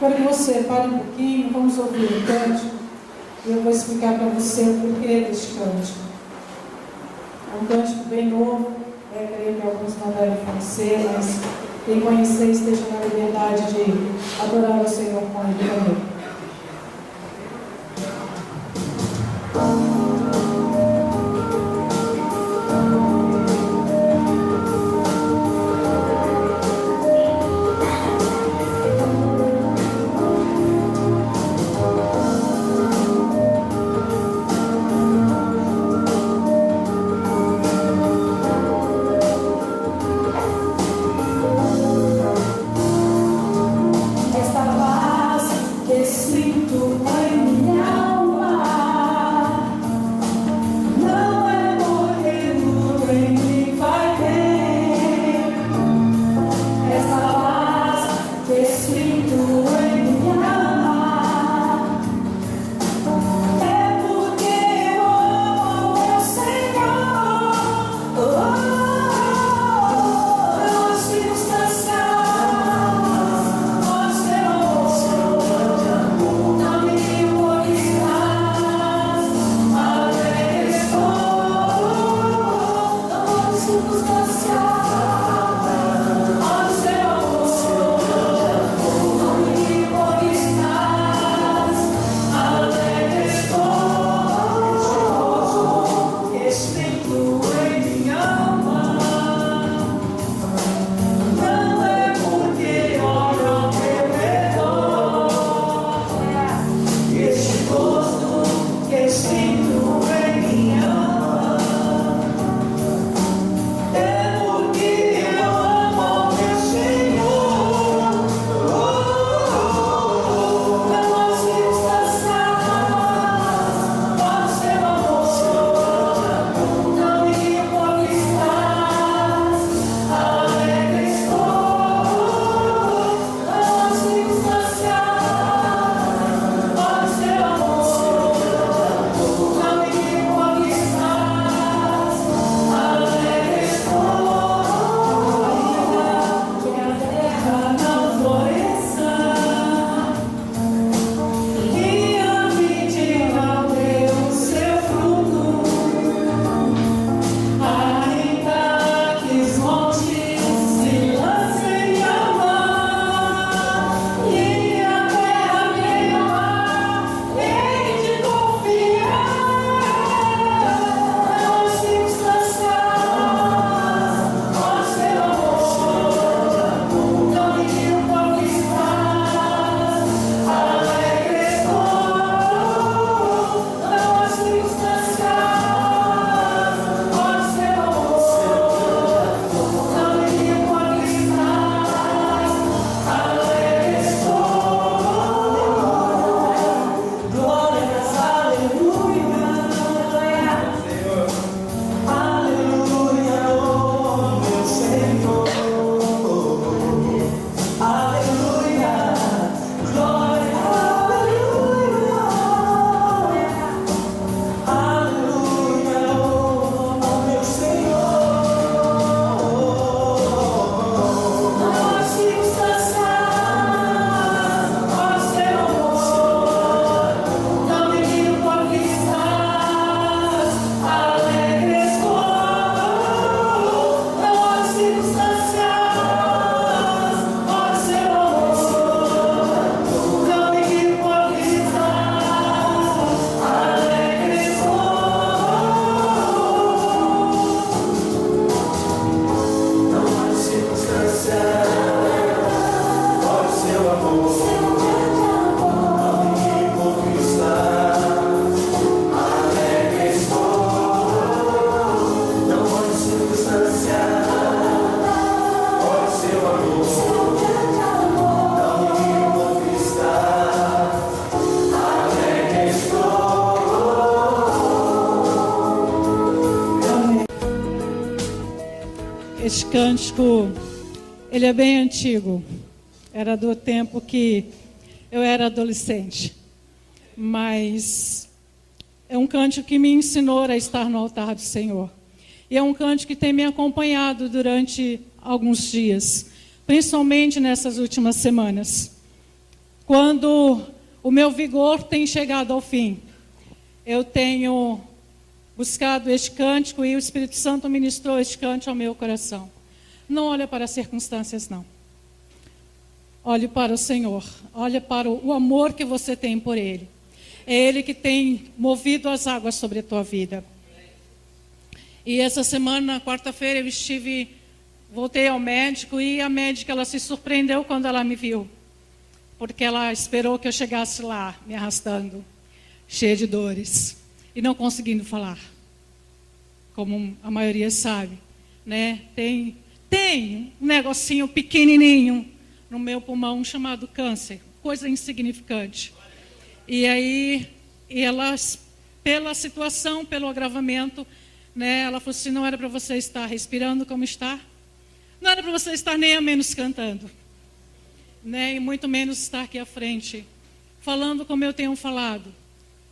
Quero que você pare um pouquinho, vamos ouvir o cântico e eu vou explicar para você o porquê deste cântico. É um cântico bem novo, creio que alguns não devem conhecer, mas quem conhecer esteja na liberdade de adorar o Senhor com ele também. Este cântico, ele é bem antigo. Era do tempo que eu era adolescente. Mas é um cântico que me ensinou a estar no altar do Senhor. E é um cântico que tem me acompanhado durante alguns dias, principalmente nessas últimas semanas. quando o meu vigor tem chegado ao fim, eu tenho buscado este cântico e o Espírito Santo ministrou este cântico ao meu coração. Não olha para as circunstâncias, não. Olhe para o Senhor. Olhe para o amor que você tem por Ele. É Ele que tem movido as águas sobre a tua vida. E essa semana, quarta-feira, voltei ao médico e a médica, ela se surpreendeu quando ela me viu. Porque ela esperou que eu chegasse lá, me arrastando, cheia de dores e não conseguindo falar. Como a maioria sabe, né? Tem um negocinho pequenininho no meu pulmão chamado câncer, coisa insignificante. E aí, ela, pela situação, pelo agravamento, né, ela falou assim, não era para você estar respirando como está, não era para você estar nem a menos cantando, né, e muito menos estar aqui à frente, falando como eu tenho falado,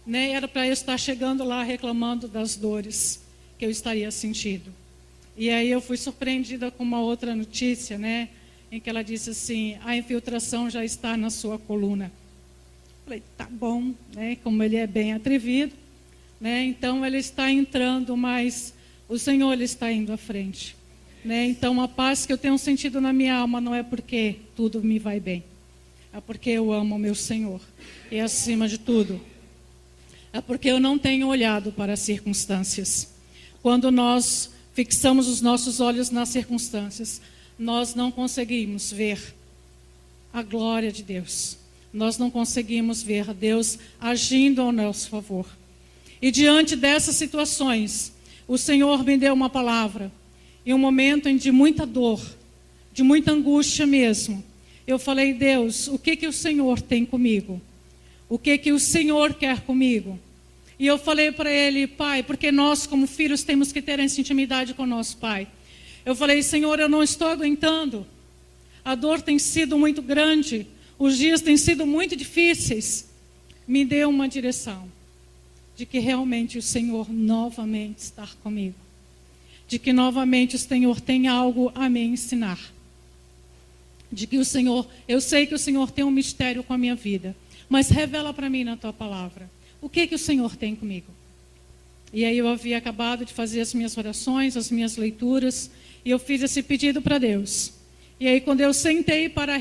né, era para eu estar chegando lá reclamando das dores que eu estaria sentindo. E aí eu fui surpreendida com uma outra notícia, né, em que ela disse assim, a infiltração já está na sua coluna. Falei, tá bom, né? Como ele é bem atrevido, né? Então ele está entrando, mas o Senhor ele está indo à frente, né? Então a paz que eu tenho sentido na minha alma não é porque tudo me vai bem, é porque eu amo o meu Senhor. E acima de tudo, é porque eu não tenho olhado para as circunstâncias. Quando nós fixamos os nossos olhos nas circunstâncias, nós não conseguimos ver a glória de Deus. Nós não conseguimos ver Deus agindo ao nosso favor. E diante dessas situações, o Senhor me deu uma palavra. Em um momento de muita dor, de muita angústia mesmo, eu falei, Deus, o que o Senhor tem comigo? O que o Senhor quer comigo? E eu falei para Ele, Pai, porque nós como filhos temos que ter essa intimidade com o nosso Pai. Eu falei, Senhor, eu não estou aguentando. A dor tem sido muito grande. Os dias têm sido muito difíceis. Me dê uma direção de que realmente o Senhor novamente está comigo. De que novamente o Senhor tem algo a me ensinar. De que o Senhor, eu sei que o Senhor tem um mistério com a minha vida. Mas revela para mim na tua palavra. O que o Senhor tem comigo? E aí eu havia acabado de fazer as minhas orações, as minhas leituras. E eu fiz esse pedido para Deus. E aí quando eu sentei para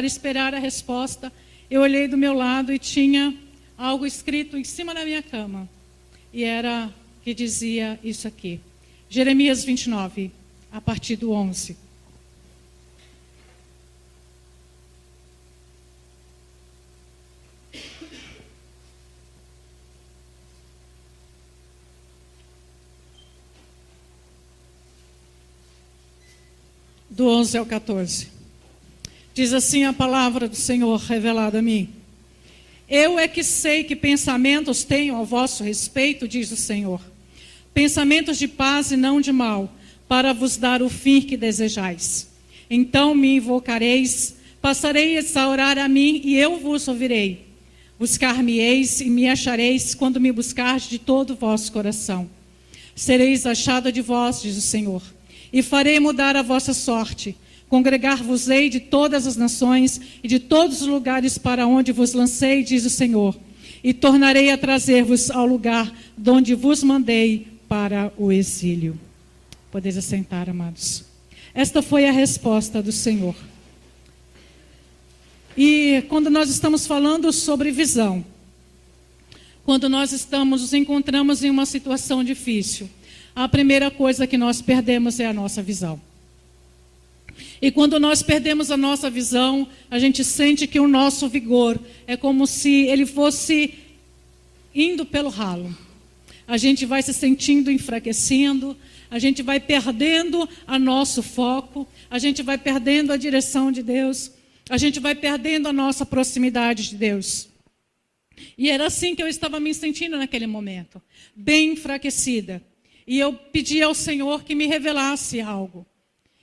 esperar a resposta, eu olhei do meu lado e tinha algo escrito em cima da minha cama. E era que dizia isso aqui. Jeremias 29, a partir do 11. Do 11 ao 14. Diz assim a palavra do Senhor revelada a mim. Eu é que sei que pensamentos tenho ao vosso respeito, diz o Senhor. Pensamentos de paz e não de mal, para vos dar o fim que desejais. Então me invocareis, passareis a orar a mim e eu vos ouvirei. Buscar-me-eis e me achareis quando me buscardes de todo o vosso coração. Sereis achado de vós, diz o Senhor, e farei mudar a vossa sorte. Congregar-vos-ei de todas as nações e de todos os lugares para onde vos lancei, diz o Senhor, e tornarei a trazer-vos ao lugar de onde vos mandei para o exílio. Podeis assentar, amados. Esta foi a resposta do Senhor. E quando nós estamos falando sobre visão, quando nós nos encontramos em uma situação difícil, a primeira coisa que nós perdemos é a nossa visão. E quando nós perdemos a nossa visão, a gente sente que o nosso vigor é como se ele fosse indo pelo ralo. A gente vai se sentindo enfraquecendo, a gente vai perdendo o nosso foco, a gente vai perdendo a direção de Deus, a gente vai perdendo a nossa proximidade de Deus. E era assim que eu estava me sentindo naquele momento, bem enfraquecida. E eu pedi ao Senhor que me revelasse algo.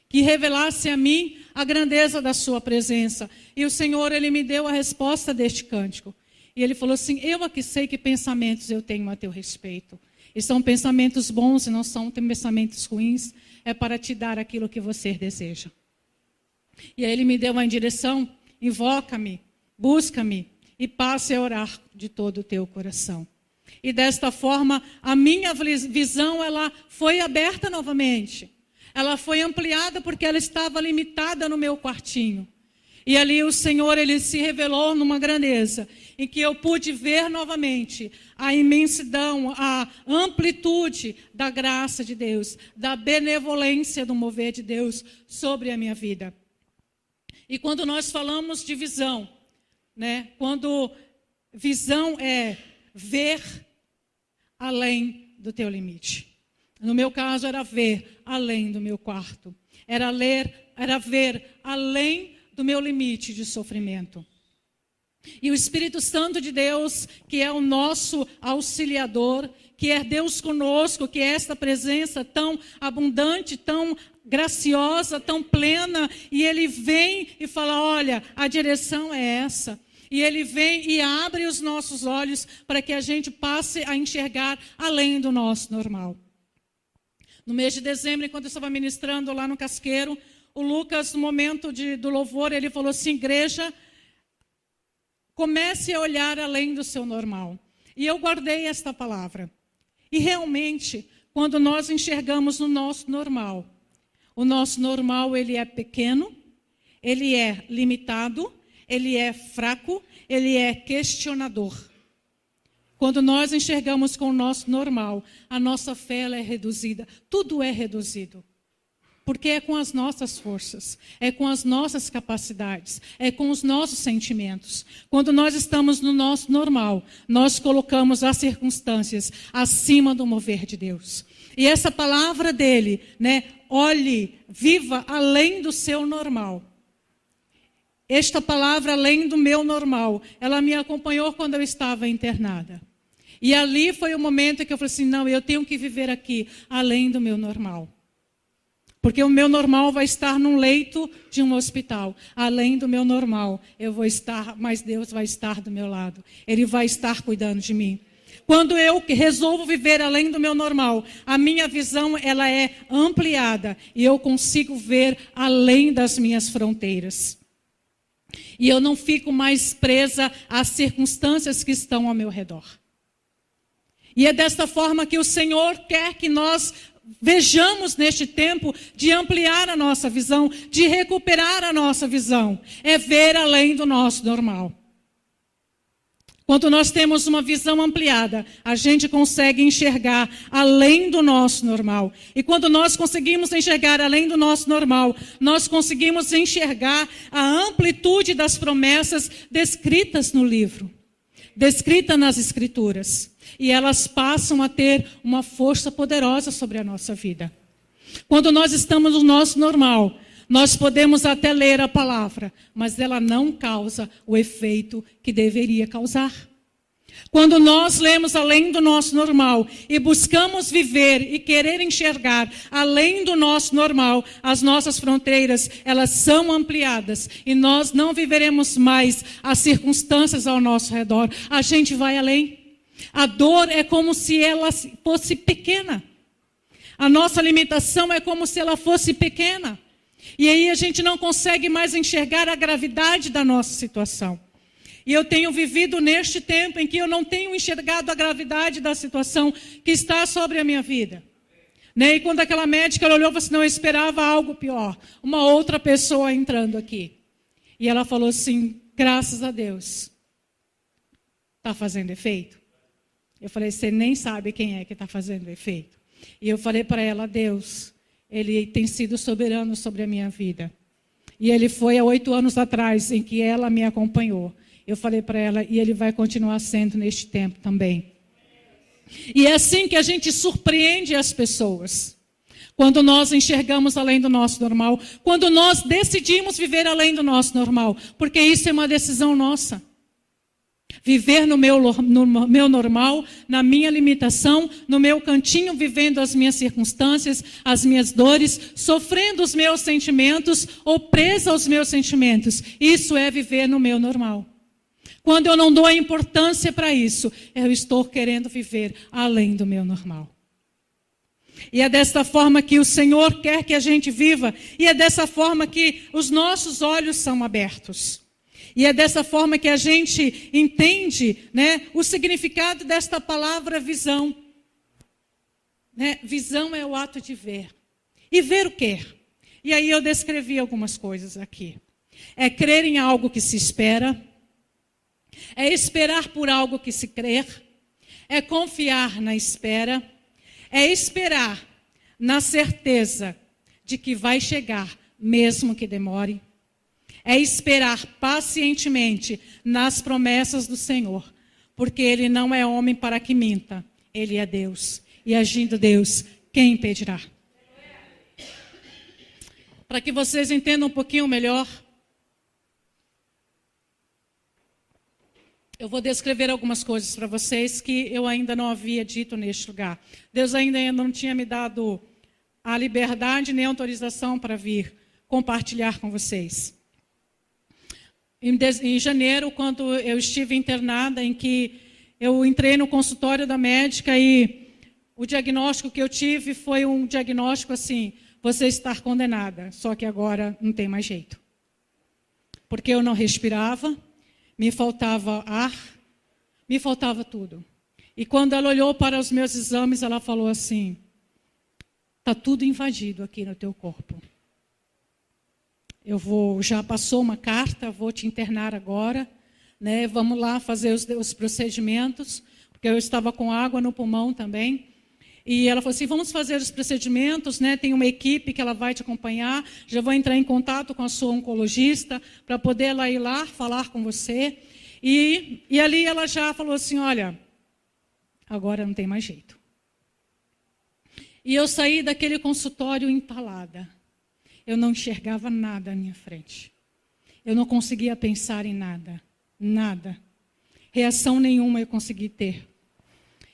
Que revelasse a mim a grandeza da sua presença. E o Senhor, Ele me deu a resposta deste cântico. E Ele falou assim, eu aqui sei que pensamentos eu tenho a teu respeito. E são pensamentos bons e não são pensamentos ruins. É para te dar aquilo que você deseja. E aí Ele me deu uma direção, invoca-me, busca-me e passe a orar de todo o teu coração. E desta forma, a minha visão ela foi aberta novamente. Ela foi ampliada porque ela estava limitada no meu quartinho. E ali o Senhor, Ele se revelou numa grandeza, em que eu pude ver novamente a imensidão, a amplitude da graça de Deus, da benevolência do mover de Deus sobre a minha vida. E quando nós falamos de visão, né? Quando visão é ver além do teu limite. No meu caso era ver além do meu quarto. Era ver além do meu limite de sofrimento. E o Espírito Santo de Deus, que é o nosso auxiliador, que é Deus conosco, que é esta presença tão abundante, tão graciosa, tão plena, e Ele vem e fala, olha, a direção é essa. E Ele vem e abre os nossos olhos para que a gente passe a enxergar além do nosso normal. No mês de dezembro, enquanto eu estava ministrando lá no Casqueiro, o Lucas, no momento do louvor, ele falou assim, igreja, comece a olhar além do seu normal. E eu guardei esta palavra. E realmente, quando nós enxergamos o nosso normal ele é pequeno, ele é limitado, ele é fraco, ele é questionador. Quando nós enxergamos com o nosso normal, a nossa fé ela é reduzida. Tudo é reduzido. Porque é com as nossas forças, é com as nossas capacidades, é com os nossos sentimentos. Quando nós estamos no nosso normal, nós colocamos as circunstâncias acima do mover de Deus. E essa palavra dele, né? Olhe, viva além do seu normal. Esta palavra, além do meu normal, ela me acompanhou quando eu estava internada. E ali foi o momento que eu falei assim, não, eu tenho que viver aqui, além do meu normal. Porque o meu normal vai estar num leito de um hospital. Além do meu normal, eu vou estar, mas Deus vai estar do meu lado. Ele vai estar cuidando de mim. Quando eu resolvo viver além do meu normal, a minha visão ela é ampliada e eu consigo ver além das minhas fronteiras. E eu não fico mais presa às circunstâncias que estão ao meu redor. E é desta forma que o Senhor quer que nós vejamos neste tempo de ampliar a nossa visão, de recuperar a nossa visão. É ver além do nosso normal. Quando nós temos uma visão ampliada, a gente consegue enxergar além do nosso normal. E quando nós conseguimos enxergar além do nosso normal, nós conseguimos enxergar a amplitude das promessas descritas no livro, descritas nas Escrituras. E elas passam a ter uma força poderosa sobre a nossa vida. Quando nós estamos no nosso normal, nós podemos até ler a palavra, mas ela não causa o efeito que deveria causar. Quando nós lemos além do nosso normal e buscamos viver e querer enxergar além do nosso normal, as nossas fronteiras, elas são ampliadas e nós não viveremos mais as circunstâncias ao nosso redor. A gente vai além. A dor é como se ela fosse pequena. A nossa limitação é como se ela fosse pequena. E aí a gente não consegue mais enxergar a gravidade da nossa situação. E eu tenho vivido neste tempo em que eu não tenho enxergado a gravidade da situação que está sobre a minha vida. E quando aquela médica ela olhou e falou assim, não, eu esperava algo pior. Uma outra pessoa entrando aqui. E ela falou assim, graças a Deus. Está fazendo efeito? Eu falei, você nem sabe quem é que está fazendo efeito. E eu falei para ela, Deus, Ele tem sido soberano sobre a minha vida. E Ele foi há 8 anos atrás, em que ela me acompanhou. Eu falei para ela, e Ele vai continuar sendo neste tempo também. E é assim que a gente surpreende as pessoas. Quando nós enxergamos além do nosso normal. Quando nós decidimos viver além do nosso normal. Porque isso é uma decisão nossa. Viver no meu normal, na minha limitação, no meu cantinho, vivendo as minhas circunstâncias, as minhas dores, sofrendo os meus sentimentos ou presa aos meus sentimentos. Isso é viver no meu normal. Quando eu não dou a importância para isso, eu estou querendo viver além do meu normal. E é desta forma que o Senhor quer que a gente viva, e é dessa forma que os nossos olhos são abertos. E é dessa forma que a gente entende, né, o significado desta palavra visão. Né? Visão é o ato de ver. E ver o quê? E aí eu descrevi algumas coisas aqui. É crer em algo que se espera. É esperar por algo que se crer. É confiar na espera. É esperar na certeza de que vai chegar, mesmo que demore. É esperar pacientemente nas promessas do Senhor, porque Ele não é homem para que minta, Ele é Deus. E agindo Deus, quem impedirá? Para que vocês entendam um pouquinho melhor, eu vou descrever algumas coisas para vocês que eu ainda não havia dito neste lugar. Deus ainda não tinha me dado a liberdade nem a autorização para vir compartilhar com vocês. Em janeiro, quando eu estive internada, em que eu entrei no consultório da médica e o diagnóstico que eu tive foi um diagnóstico assim, você está condenada, só que agora não tem mais jeito. Porque eu não respirava, me faltava ar, me faltava tudo. E quando ela olhou para os meus exames, ela falou assim, está tudo invadido aqui no teu corpo. Já passou uma carta, vou te internar agora, né? Vamos lá fazer os procedimentos, porque eu estava com água no pulmão também. E ela falou assim, vamos fazer os procedimentos, né? Tem uma equipe que ela vai te acompanhar, já vou entrar em contato com a sua oncologista para poder ela ir lá falar com você. E ali ela já falou assim, olha, agora não tem mais jeito. E eu saí daquele consultório entalada. Eu não enxergava nada à minha frente. Eu não conseguia pensar em nada. Nada. Reação nenhuma eu consegui ter.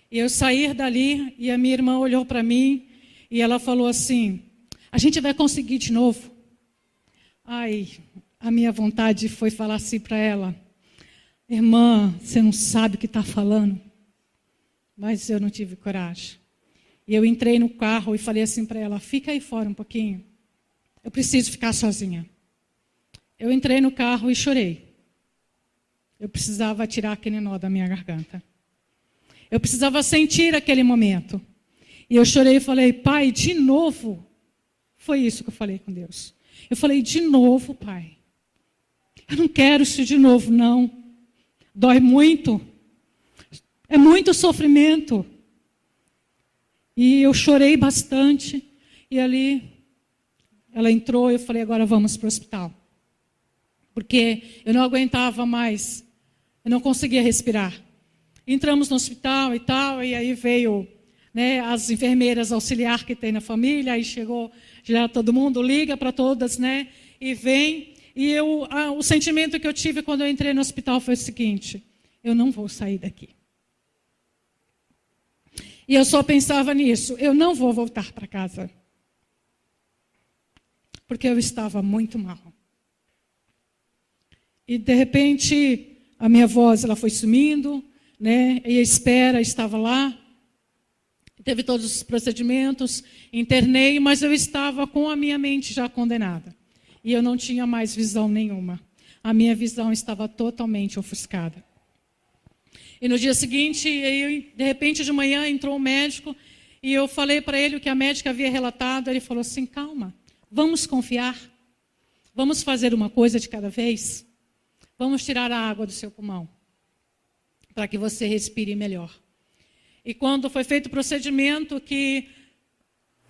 E eu saí dali e a minha irmã olhou para mim e ela falou assim, a gente vai conseguir de novo. Ai, a minha vontade foi falar assim para ela, irmã, você não sabe o que está falando. Mas eu não tive coragem. E eu entrei no carro e falei assim para ela, fica aí fora um pouquinho. Eu preciso ficar sozinha. Eu entrei no carro e chorei. Eu precisava tirar aquele nó da minha garganta. Eu precisava sentir aquele momento. E eu chorei e falei, pai, de novo. Foi isso que eu falei com Deus. Eu falei, de novo, pai. Eu não quero isso de novo, não. Dói muito. É muito sofrimento. E eu chorei bastante. E ali, ela entrou e eu falei, agora vamos para o hospital. Porque eu não aguentava mais. Eu não conseguia respirar. Entramos no hospital e tal, e aí veio, né, as enfermeiras auxiliar que tem na família, aí chegou, já todo mundo liga para todas, né, e vem. E o sentimento que eu tive quando eu entrei no hospital foi o seguinte, eu não vou sair daqui. E eu só pensava nisso, eu não vou voltar para casa. Porque eu estava muito mal. E de repente, a minha voz ela foi sumindo, né? E a espera estava lá. Teve todos os procedimentos, internei, mas eu estava com a minha mente já condenada. E eu não tinha mais visão nenhuma. A minha visão estava totalmente ofuscada. E no dia seguinte, de repente de manhã, entrou um médico e eu falei para ele o que a médica havia relatado. Ele falou assim, calma, vamos confiar. Vamos fazer uma coisa de cada vez. Vamos tirar a água do seu pulmão, para que você respire melhor. E quando foi feito o procedimento,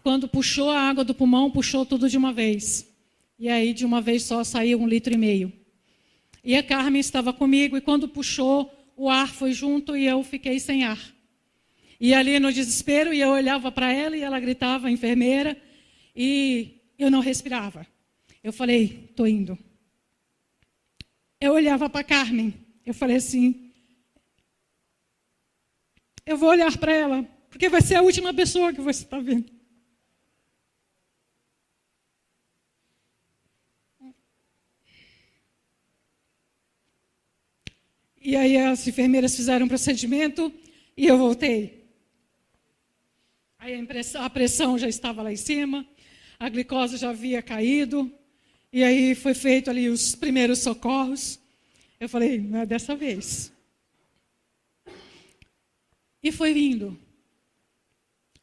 quando puxou a água do pulmão, puxou tudo de uma vez. E aí, de uma vez só, saiu 1,5 litro. E a Carmen estava comigo, e quando puxou, o ar foi junto e eu fiquei sem ar. E ali no desespero, e eu olhava para ela e ela gritava, enfermeira, e eu não respirava. Eu falei, estou indo. Eu olhava para a Carmen, eu falei assim, eu vou olhar para ela, porque vai ser a última pessoa que você está vendo. E aí as enfermeiras fizeram um procedimento e eu voltei. Aí a pressão já estava lá em cima, a glicose já havia caído, e aí foi feito ali os primeiros socorros. Eu falei, não é dessa vez. E foi vindo.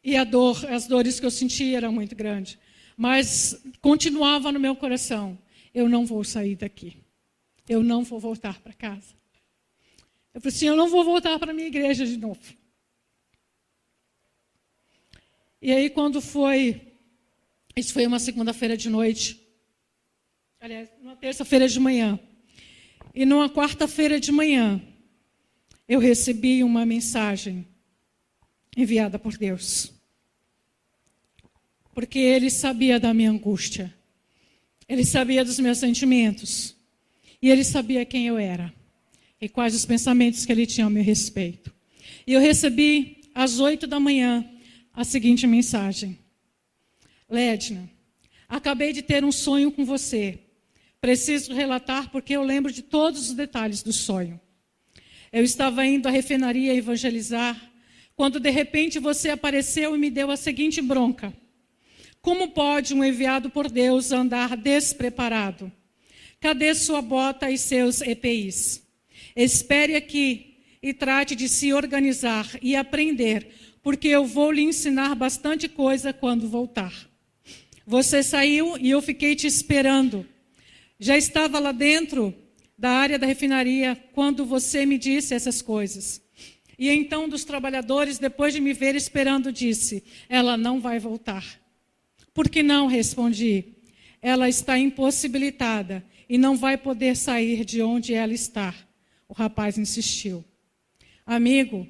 E as dores que eu sentia eram muito grandes. Mas continuava no meu coração. Eu não vou sair daqui. Eu não vou voltar para casa. Eu falei assim, eu não vou voltar para a minha igreja de novo. E aí quando foi... Isso foi uma segunda-feira de noite. Aliás, uma terça-feira de manhã. E numa quarta-feira de manhã, eu recebi uma mensagem enviada por Deus. Porque Ele sabia da minha angústia. Ele sabia dos meus sentimentos. E Ele sabia quem eu era. E quais os pensamentos que Ele tinha ao meu respeito. E eu recebi, às 8 da manhã, a seguinte mensagem. Lédina, acabei de ter um sonho com você. Preciso relatar porque eu lembro de todos os detalhes do sonho. Eu estava indo à refinaria evangelizar, quando de repente você apareceu e me deu a seguinte bronca. Como pode um enviado por Deus andar despreparado? Cadê sua bota e seus EPIs? Espere aqui e trate de se organizar e aprender, porque eu vou lhe ensinar bastante coisa quando voltar. Você saiu e eu fiquei te esperando. Já estava lá dentro da área da refinaria quando você me disse essas coisas. E então um dos trabalhadores, depois de me ver esperando, disse, ela não vai voltar. Por que não? Respondi. Ela está impossibilitada e não vai poder sair de onde ela está. O rapaz insistiu. Amigo,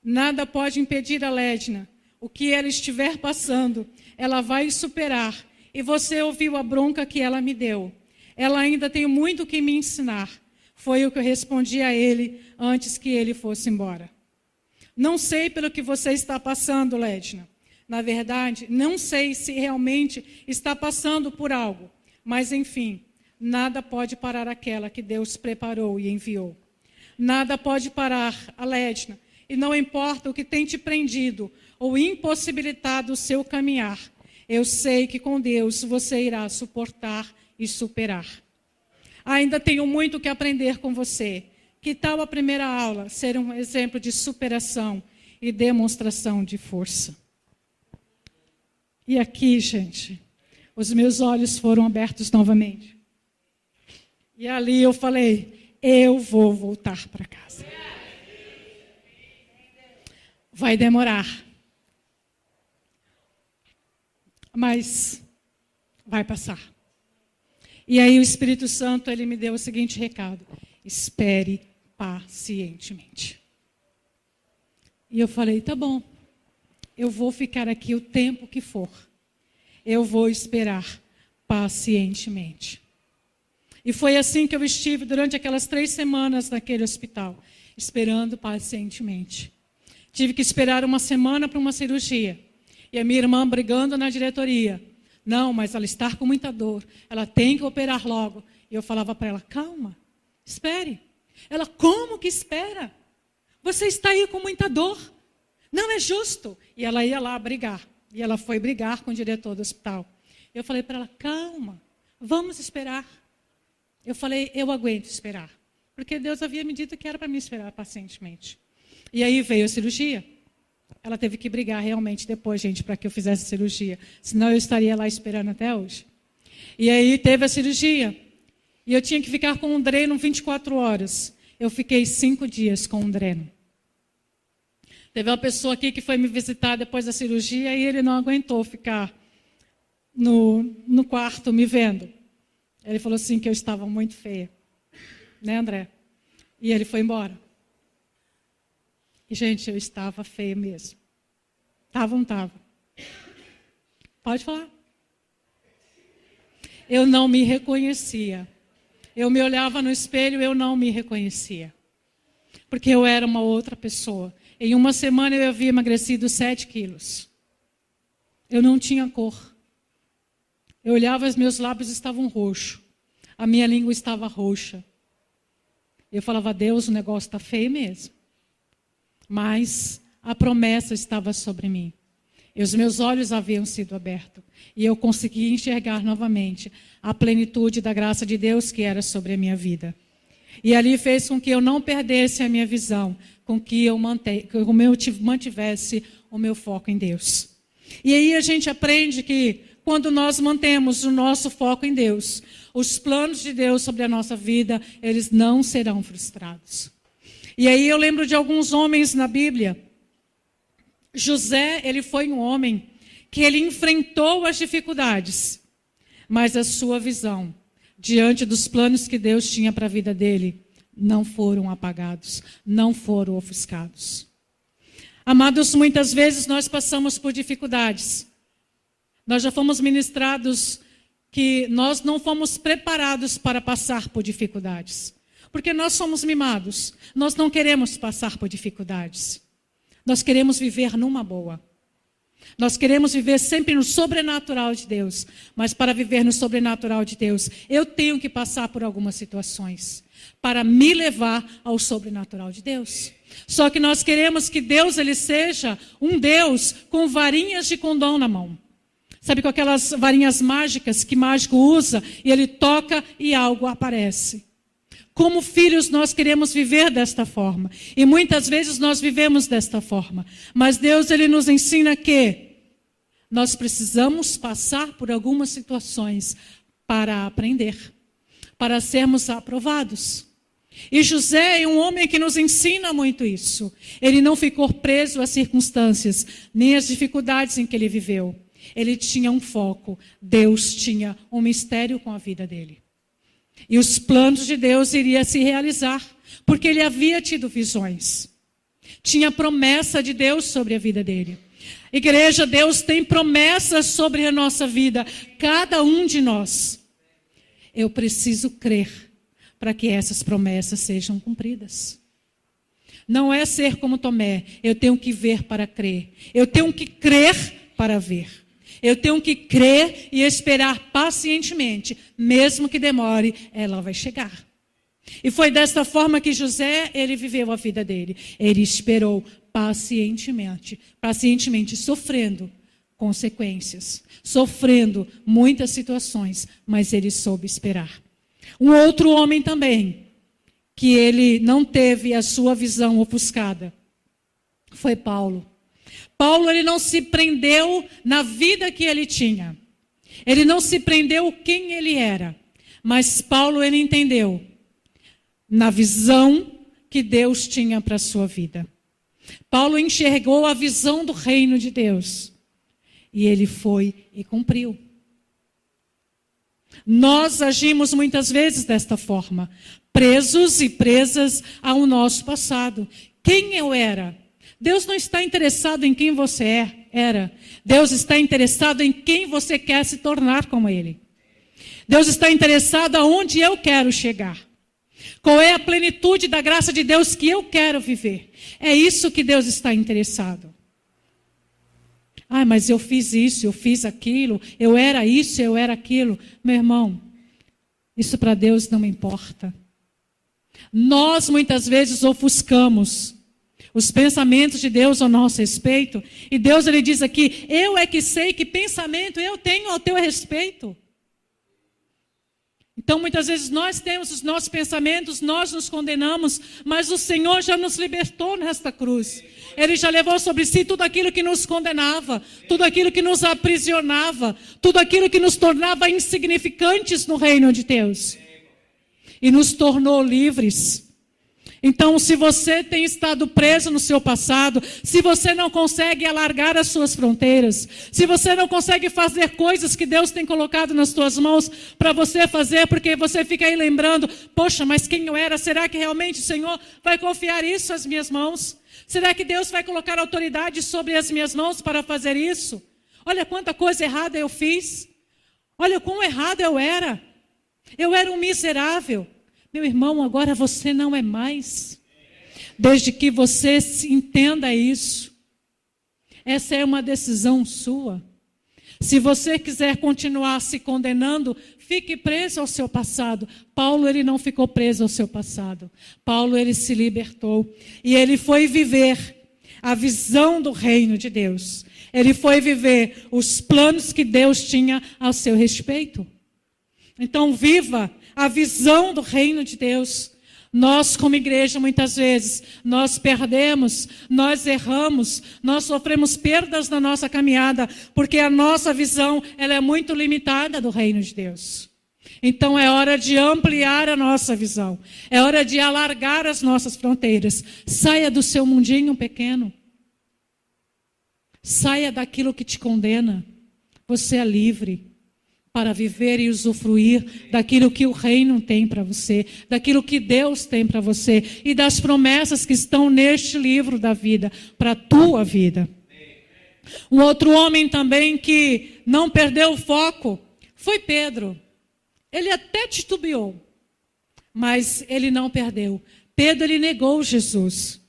nada pode impedir a Lédina. O que ela estiver passando, ela vai superar. E você ouviu a bronca que ela me deu. Ela ainda tem muito que me ensinar. Foi o que eu respondi a ele antes que ele fosse embora. Não sei pelo que você está passando, Lédina. Na verdade, não sei se realmente está passando por algo. Mas, enfim, nada pode parar aquela que Deus preparou e enviou. Nada pode parar a Lédina. E não importa o que tem te prendido ou impossibilitado o seu caminhar. Eu sei que com Deus você irá suportar e superar. Ainda tenho muito que aprender com você. Que tal a primeira aula ser um exemplo de superação e demonstração de força? E aqui, gente, os meus olhos foram abertos novamente. E ali eu falei, eu vou voltar para casa. Vai demorar. Mas vai passar. E aí o Espírito Santo, ele me deu o seguinte recado. Espere pacientemente. E eu falei, tá bom. Eu vou ficar aqui o tempo que for. Eu vou esperar pacientemente. E foi assim que eu estive durante aquelas 3 semanas naquele hospital. Esperando pacientemente. Tive que esperar 1 semana para uma cirurgia. E a minha irmã brigando na diretoria. Não, mas ela está com muita dor. Ela tem que operar logo. E eu falava para ela, calma, espere. Ela, como que espera? Você está aí com muita dor. Não é justo. E ela ia lá brigar. E ela foi brigar com o diretor do hospital. Eu falei para ela, calma, vamos esperar. Eu falei, eu aguento esperar. Porque Deus havia me dito que era para me esperar pacientemente. E aí veio a cirurgia. Ela teve que brigar realmente depois, gente, para que eu fizesse a cirurgia. Senão eu estaria lá esperando até hoje. E aí teve a cirurgia. E eu tinha que ficar com um dreno 24 horas. Eu fiquei 5 dias com um dreno. Teve uma pessoa aqui que foi me visitar depois da cirurgia e ele não aguentou ficar no quarto me vendo. Ele falou assim que eu estava muito feia. Né, André? E ele foi embora. E, gente, eu estava feia mesmo. Estava ou não estava? Pode falar. Eu não me reconhecia. Eu me olhava no espelho e eu não me reconhecia. Porque eu era uma outra pessoa. Em 1 semana eu havia emagrecido 7 quilos. Eu não tinha cor. Eu olhava, os meus lábios estavam roxos. A minha língua estava roxa. Eu falava, Deus, o negócio está feio mesmo. Mas a promessa estava sobre mim. E os meus olhos haviam sido abertos. E eu consegui enxergar novamente a plenitude da graça de Deus que era sobre a minha vida. E ali fez com que eu não perdesse a minha visão, com que eu mantivesse o meu foco em Deus. E aí a gente aprende que quando nós mantemos o nosso foco em Deus, os planos de Deus sobre a nossa vida, eles não serão frustrados. E aí eu lembro de alguns homens na Bíblia. José, ele foi um homem que ele enfrentou as dificuldades, mas a sua visão, diante dos planos que Deus tinha para a vida dele, não foram apagados, não foram ofuscados. Amados, muitas vezes nós passamos por dificuldades. Nós já fomos ministrados que nós não fomos preparados para passar por dificuldades. Porque nós somos mimados, nós não queremos passar por dificuldades. Nós queremos viver numa boa. Nós queremos viver sempre no sobrenatural de Deus. Mas para viver no sobrenatural de Deus, eu tenho que passar por algumas situações para me levar ao sobrenatural de Deus. Só que nós queremos que Deus ele seja um Deus com varinhas de condão na mão. Sabe, com aquelas varinhas mágicas que mágico usa e ele toca e algo aparece. Como filhos nós queremos viver desta forma. E muitas vezes nós vivemos desta forma. Mas Deus ele nos ensina que nós precisamos passar por algumas situações para aprender, para sermos aprovados. E José é um homem que nos ensina muito isso. Ele não ficou preso às circunstâncias, nem às dificuldades em que ele viveu. Ele tinha um foco. Deus tinha um mistério com a vida dele. E os planos de Deus iriam se realizar, porque ele havia tido visões. Tinha promessa de Deus sobre a vida dele. Igreja, Deus tem promessas sobre a nossa vida, cada um de nós. Eu preciso crer para que essas promessas sejam cumpridas. Não é ser como Tomé, eu tenho que ver para crer. Eu tenho que crer para ver. Eu tenho que crer e esperar pacientemente, mesmo que demore, ela vai chegar. E foi desta forma que José, ele viveu a vida dele. Ele esperou pacientemente, sofrendo consequências, sofrendo muitas situações, mas ele soube esperar. Um outro homem também, que ele não teve a sua visão ofuscada, foi Paulo. Paulo, ele não se prendeu na vida que ele tinha. Ele não se prendeu quem ele era. Mas Paulo, ele entendeu na visão que Deus tinha para a sua vida. Paulo enxergou a visão do reino de Deus. E ele foi e cumpriu. Nós agimos muitas vezes desta forma, presos e presas ao nosso passado. Quem eu era? Deus não está interessado em quem você era. Deus está interessado em quem você quer se tornar como Ele. Deus está interessado aonde eu quero chegar. Qual é a plenitude da graça de Deus que eu quero viver? É isso que Deus está interessado. Ah, mas eu fiz isso, eu fiz aquilo, eu era isso, eu era aquilo. Meu irmão, isso para Deus não importa. Nós muitas vezes ofuscamos os pensamentos de Deus ao nosso respeito. E Deus ele diz aqui, eu é que sei que pensamento eu tenho ao teu respeito. Então muitas vezes nós temos os nossos pensamentos, nós nos condenamos, mas o Senhor já nos libertou nesta cruz. Ele já levou sobre si tudo aquilo que nos condenava, tudo aquilo que nos aprisionava, tudo aquilo que nos tornava insignificantes no reino de Deus. E nos tornou livres. Então, se você tem estado preso no seu passado, se você não consegue alargar as suas fronteiras, se você não consegue fazer coisas que Deus tem colocado nas suas mãos para você fazer, porque você fica aí lembrando, poxa, mas quem eu era? Será que realmente o Senhor vai confiar isso às minhas mãos? Será que Deus vai colocar autoridade sobre as minhas mãos para fazer isso? Olha quanta coisa errada eu fiz. Olha quão errado eu era. Eu era um miserável. Meu irmão, agora você não é mais. Desde que você entenda isso. Essa é uma decisão sua. Se você quiser continuar se condenando, fique preso ao seu passado. Paulo, ele não ficou preso ao seu passado. Paulo, ele se libertou. E ele foi viver a visão do reino de Deus. Ele foi viver os planos que Deus tinha ao seu respeito. Então, viva a visão do reino de Deus. Nós, como igreja, muitas vezes, nós perdemos, nós erramos, nós sofremos perdas na nossa caminhada, porque a nossa visão, ela é muito limitada do reino de Deus. Então é hora de ampliar a nossa visão, é hora de alargar as nossas fronteiras. Saia do seu mundinho pequeno, saia daquilo que te condena. Você é livre para viver e usufruir daquilo que o reino tem para você, daquilo que Deus tem para você e das promessas que estão neste livro da vida, para a tua vida. Um outro homem também que não perdeu o foco foi Pedro. Ele até titubeou, mas ele não perdeu. Pedro, ele negou Jesus,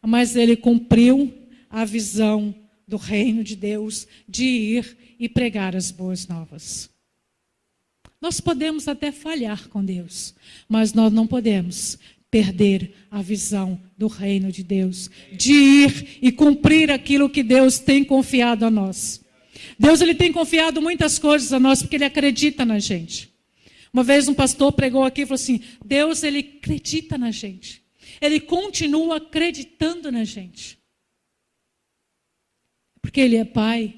mas ele cumpriu a visão do reino de Deus, de ir e pregar as boas novas. Nós podemos até falhar com Deus, mas nós não podemos perder a visão do reino de Deus, de ir e cumprir aquilo que Deus tem confiado a nós. Deus, ele tem confiado muitas coisas a nós, porque ele acredita na gente. Uma vez um pastor pregou aqui e falou assim: Deus, ele acredita na gente. Ele continua acreditando na gente. Porque ele é Pai.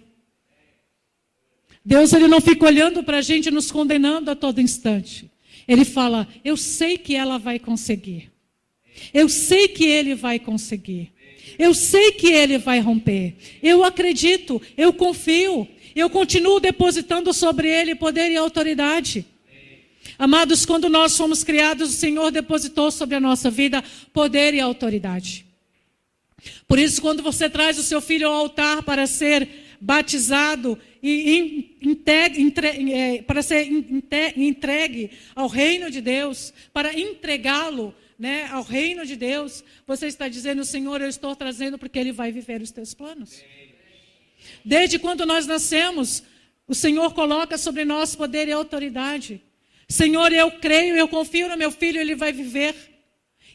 Deus, ele não fica olhando para a gente e nos condenando a todo instante. Ele fala: eu sei que ela vai conseguir. Eu sei que ele vai conseguir. Eu sei que ele vai romper. Eu acredito, eu confio. Eu continuo depositando sobre ele poder e autoridade. Amados, quando nós fomos criados, o Senhor depositou sobre a nossa vida poder e autoridade. Por isso, quando você traz o seu filho ao altar para ser batizado e para ser entregue ao reino de Deus, para entregá-lo, né, ao reino de Deus, você está dizendo: Senhor, eu estou trazendo porque Ele vai viver os teus planos. Desde quando nós nascemos, o Senhor coloca sobre nós poder e autoridade. Senhor, eu creio, eu confio no meu filho, ele vai viver.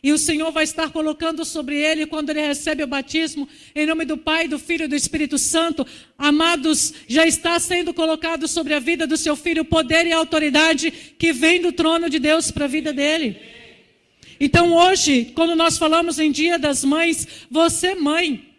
E o Senhor vai estar colocando sobre ele, quando ele recebe o batismo, em nome do Pai, do Filho e do Espírito Santo. Amados, já está sendo colocado sobre a vida do seu filho poder e autoridade que vem do trono de Deus para a vida dele. Então hoje, quando nós falamos em Dia das Mães, você mãe,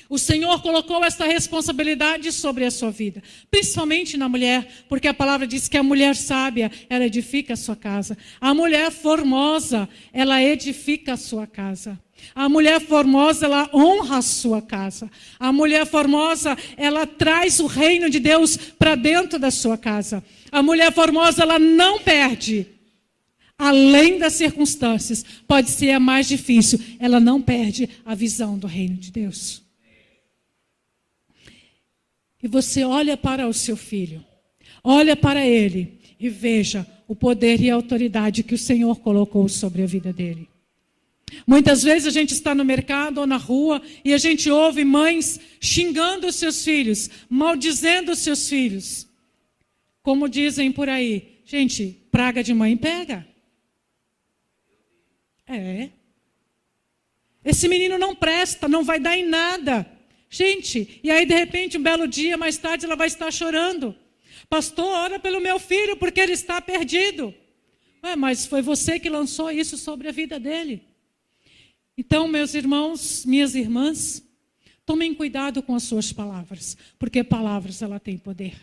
o Senhor colocou essa responsabilidade sobre a sua vida, principalmente na mulher, porque a palavra diz que a mulher sábia, ela edifica a sua casa. A mulher formosa, ela edifica a sua casa. A mulher formosa, ela honra a sua casa. A mulher formosa, ela traz o reino de Deus para dentro da sua casa. A mulher formosa, ela não perde. Além das circunstâncias, pode ser a mais difícil, ela não perde a visão do reino de Deus. E você olha para o seu filho, olha para ele e veja o poder e a autoridade que o Senhor colocou sobre a vida dele. Muitas vezes a gente está no mercado ou na rua e a gente ouve mães xingando os seus filhos, maldizendo os seus filhos. Como dizem por aí, gente, praga de mãe pega. Esse menino não presta, não vai dar em nada. Gente, e aí de repente um belo dia, mais tarde ela vai estar chorando. Pastor, ora pelo meu filho porque ele está perdido. Mas foi você que lançou isso sobre a vida dele. Então, meus irmãos, minhas irmãs, tomem cuidado com as suas palavras, porque palavras ela tem poder.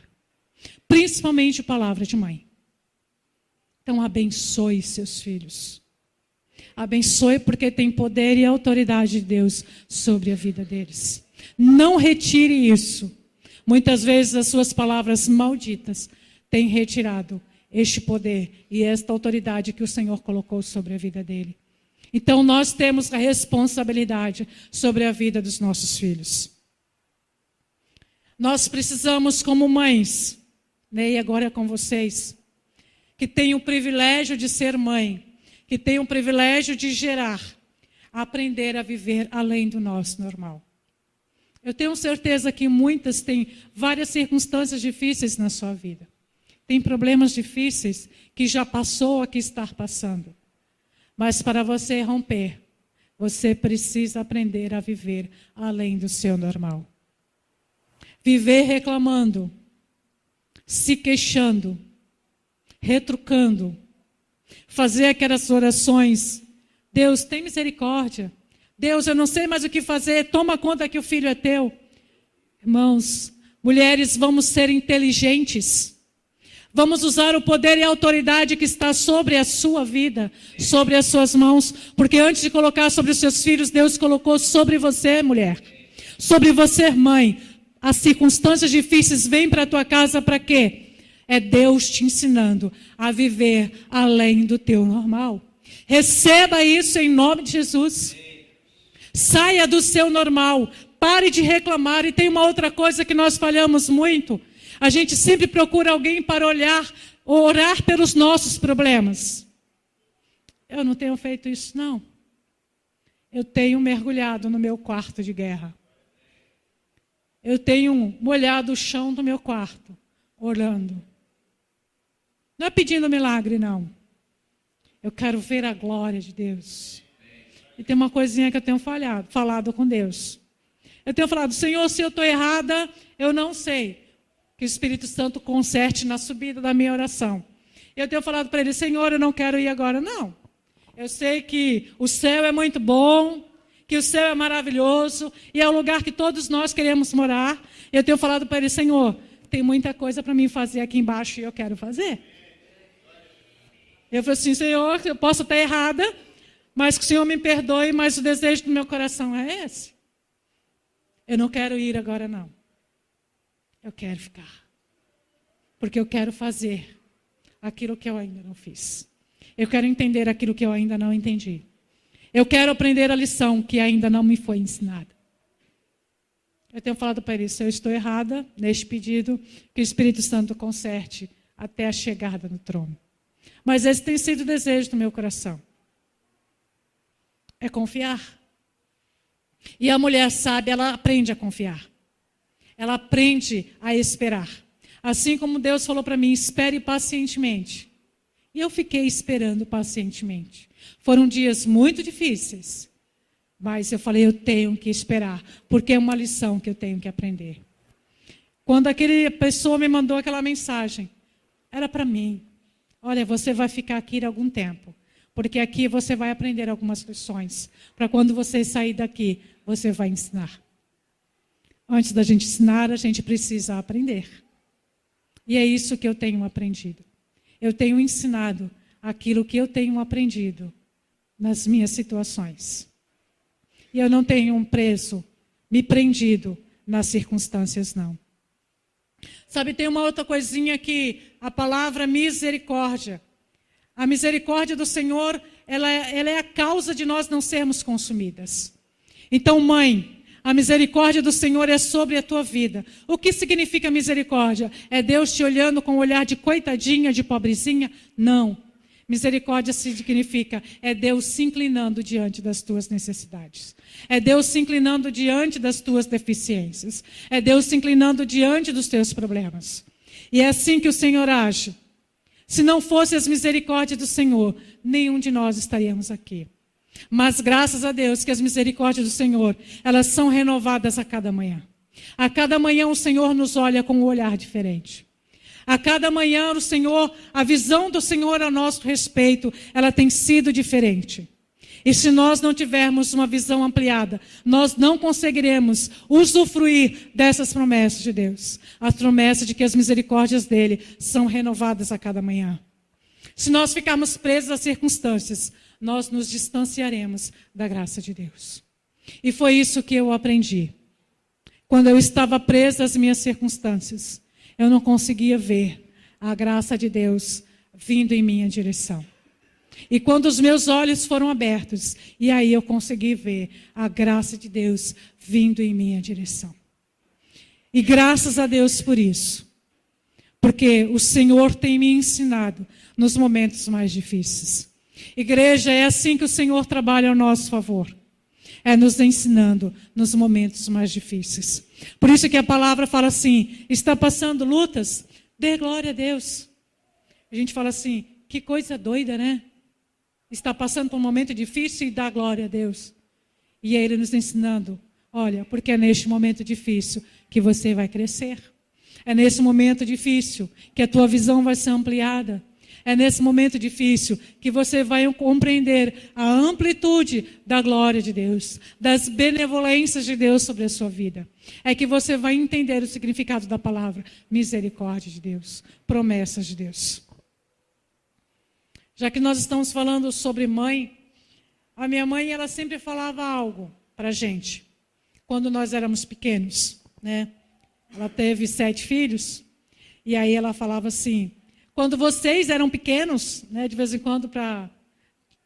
Principalmente palavra de mãe. Então abençoe seus filhos. Abençoe porque tem poder e autoridade de Deus sobre a vida deles. Não retire isso. Muitas vezes as suas palavras malditas têm retirado este poder e esta autoridade que o Senhor colocou sobre a vida dele. Então nós temos a responsabilidade sobre a vida dos nossos filhos. Nós precisamos, como mães, né, e agora é com vocês, que têm o privilégio de ser mãe, que têm o privilégio de gerar, aprender a viver além do nosso normal. Eu tenho certeza que muitas têm várias circunstâncias difíceis na sua vida. Tem problemas difíceis que já passou ou que está passando. Mas para você romper, você precisa aprender a viver além do seu normal. Viver reclamando, se queixando, retrucando, Fazer aquelas orações. Deus, tem misericórdia. Deus, eu não sei mais o que fazer. Toma conta que o filho é teu. Irmãos, mulheres, vamos ser inteligentes. Vamos usar o poder e a autoridade que está sobre a sua vida, sobre as suas mãos. Porque antes de colocar sobre os seus filhos, Deus colocou sobre você, mulher. Sobre você, mãe. As circunstâncias difíceis vêm para a tua casa para quê? É Deus te ensinando a viver além do teu normal. Receba isso em nome de Jesus. Saia do seu normal. Pare de reclamar. E tem uma outra coisa que nós falhamos muito. A gente sempre procura alguém para orar pelos nossos problemas. Eu não tenho feito isso, não. Eu tenho mergulhado no meu quarto de guerra. Eu tenho molhado o chão do meu quarto, orando. Não é pedindo milagre, não. Eu quero ver a glória de Deus. E tem uma coisinha que eu tenho falado com Deus. Eu tenho falado, Senhor, se eu estou errada, eu não sei. Que o Espírito Santo conserte na subida da minha oração. Eu tenho falado para Ele, Senhor, eu não quero ir agora, não. Eu sei que o céu é muito bom, que o céu é maravilhoso, e é o lugar que todos nós queremos morar. Eu tenho falado para Ele, Senhor, tem muita coisa para mim fazer aqui embaixo e eu quero fazer. Eu falei assim, Senhor, eu posso estar errada, mas que o Senhor me perdoe, mas o desejo do meu coração é esse. Eu não quero ir agora, não. Eu quero ficar. Porque eu quero fazer aquilo que eu ainda não fiz. Eu quero entender aquilo que eu ainda não entendi. Eu quero aprender a lição que ainda não me foi ensinada. Eu tenho falado para ele, se eu estou errada neste pedido, que o Espírito Santo conserte até a chegada no trono. Mas esse tem sido o desejo do meu coração. É confiar. E a mulher sábia, ela aprende a confiar. Ela aprende a esperar. Assim como Deus falou para mim, espere pacientemente. E eu fiquei esperando pacientemente. Foram dias muito difíceis. Mas eu falei, eu tenho que esperar. Porque é uma lição que eu tenho que aprender. Quando aquela pessoa me mandou aquela mensagem, era para mim. Olha, você vai ficar aqui algum tempo. Porque aqui você vai aprender algumas lições. Para quando você sair daqui, você vai ensinar. Antes da gente ensinar, a gente precisa aprender. E é isso que eu tenho aprendido. Eu tenho ensinado aquilo que eu tenho aprendido nas minhas situações. E eu não tenho me prendido nas circunstâncias, não. Sabe, tem uma outra coisinha que a palavra misericórdia. A misericórdia do Senhor, ela é a causa de nós não sermos consumidas. Então, mãe, a misericórdia do Senhor é sobre a tua vida. O que significa misericórdia? É Deus te olhando com um olhar de coitadinha, de pobrezinha? Não. Misericórdia significa é Deus se inclinando diante das tuas necessidades. É Deus se inclinando diante das tuas deficiências. É Deus se inclinando diante dos teus problemas. E é assim que o Senhor age. Se não fosse as misericórdias do Senhor, nenhum de nós estaríamos aqui. Mas graças a Deus que as misericórdias do Senhor, elas são renovadas a cada manhã. A cada manhã o Senhor nos olha com um olhar diferente. A cada manhã o Senhor, a visão do Senhor a nosso respeito, ela tem sido diferente. E se nós não tivermos uma visão ampliada, nós não conseguiremos usufruir dessas promessas de Deus. As promessas de que as misericórdias dele são renovadas a cada manhã. Se nós ficarmos presos às circunstâncias, nós nos distanciaremos da graça de Deus. E foi isso que eu aprendi. Quando eu estava presa às minhas circunstâncias, eu não conseguia ver a graça de Deus vindo em minha direção. E quando os meus olhos foram abertos, e aí eu consegui ver a graça de Deus vindo em minha direção. E graças a Deus por isso. Porque o Senhor tem me ensinado nos momentos mais difíceis. Igreja, é assim que o Senhor trabalha ao nosso favor. É nos ensinando nos momentos mais difíceis. Por isso que a palavra fala assim, está passando lutas, dê glória a Deus. A gente fala assim, que coisa doida, né? Está passando por um momento difícil e dá glória a Deus. E é Ele nos ensinando, olha, porque é neste momento difícil que você vai crescer. É nesse momento difícil que a tua visão vai ser ampliada. É nesse momento difícil que você vai compreender a amplitude da glória de Deus, das benevolências de Deus sobre a sua vida. É que você vai entender o significado da palavra misericórdia de Deus, promessas de Deus. Já que nós estamos falando sobre mãe, a minha mãe ela sempre falava algo para a gente, quando nós éramos pequenos, né? Ela teve 7 filhos, e aí ela falava assim, quando vocês eram pequenos, né, de vez em quando para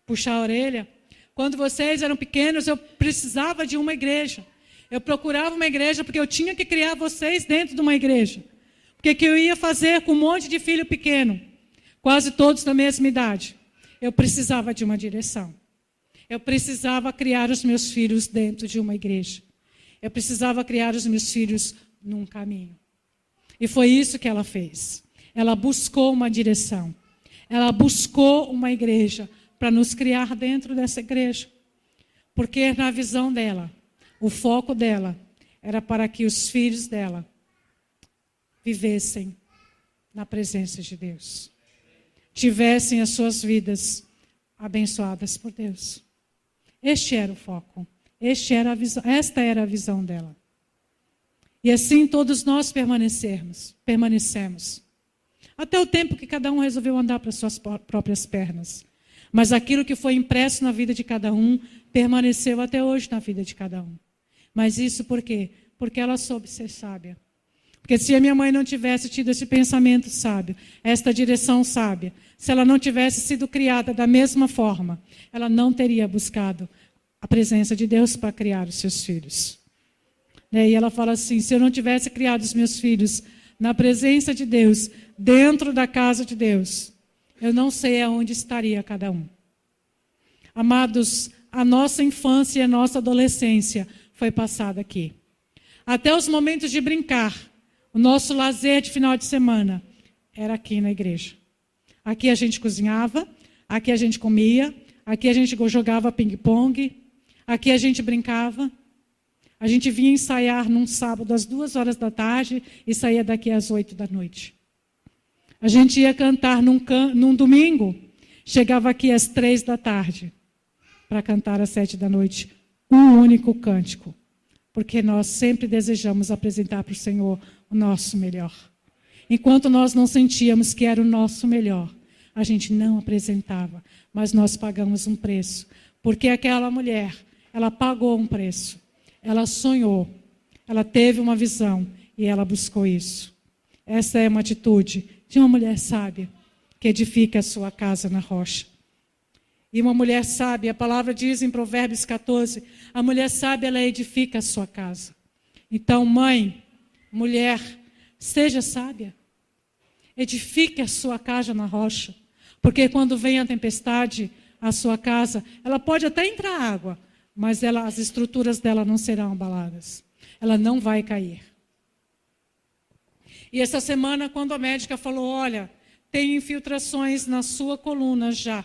puxar a orelha, quando vocês eram pequenos, eu precisava de uma igreja. Eu procurava uma igreja porque eu tinha que criar vocês dentro de uma igreja. Porque que eu ia fazer com um monte de filho pequeno, quase todos da mesma idade? Eu precisava de uma direção. Eu precisava criar os meus filhos dentro de uma igreja. Eu precisava criar os meus filhos num caminho. E foi isso que ela fez. Ela buscou uma direção. Ela buscou uma igreja para nos criar dentro dessa igreja. Porque na visão dela, o foco dela era para que os filhos dela vivessem na presença de Deus. Tivessem as suas vidas abençoadas por Deus. Este era o foco. Esta era a visão dela. E assim todos nós permanecemos. Até o tempo que cada um resolveu andar para suas próprias pernas. Mas aquilo que foi impresso na vida de cada um, permaneceu até hoje na vida de cada um. Mas isso por quê? Porque ela soube ser sábia. Porque se a minha mãe não tivesse tido esse pensamento sábio, esta direção sábia, se ela não tivesse sido criada da mesma forma, ela não teria buscado a presença de Deus para criar os seus filhos. E ela fala assim, se eu não tivesse criado os meus filhos na presença de Deus, dentro da casa de Deus, eu não sei aonde estaria cada um. Amados, a nossa infância e a nossa adolescência foi passada aqui. Até os momentos de brincar, o nosso lazer de final de semana era aqui na igreja. Aqui a gente cozinhava, aqui a gente comia, aqui a gente jogava ping-pong, aqui a gente brincava. A gente vinha ensaiar num sábado às 2h da tarde e saía daqui às 8 da noite. A gente ia cantar num domingo, chegava aqui às 3 da tarde para cantar às 7 da noite um único cântico. Porque nós sempre desejamos apresentar para o Senhor o nosso melhor. Enquanto nós não sentíamos que era o nosso melhor, a gente não apresentava, mas nós pagamos um preço. Porque aquela mulher, ela pagou um preço. Ela sonhou, ela teve uma visão e ela buscou isso. Essa é uma atitude de uma mulher sábia que edifica a sua casa na rocha. E uma mulher sábia, a palavra diz em Provérbios 14, a mulher sábia, ela edifica a sua casa. Então, mãe, mulher, seja sábia. Edifique a sua casa na rocha. Porque quando vem a tempestade, a sua casa, ela pode até entrar água, mas as estruturas dela não serão abaladas. Ela não vai cair. E essa semana, quando a médica falou, olha, tem infiltrações na sua coluna já.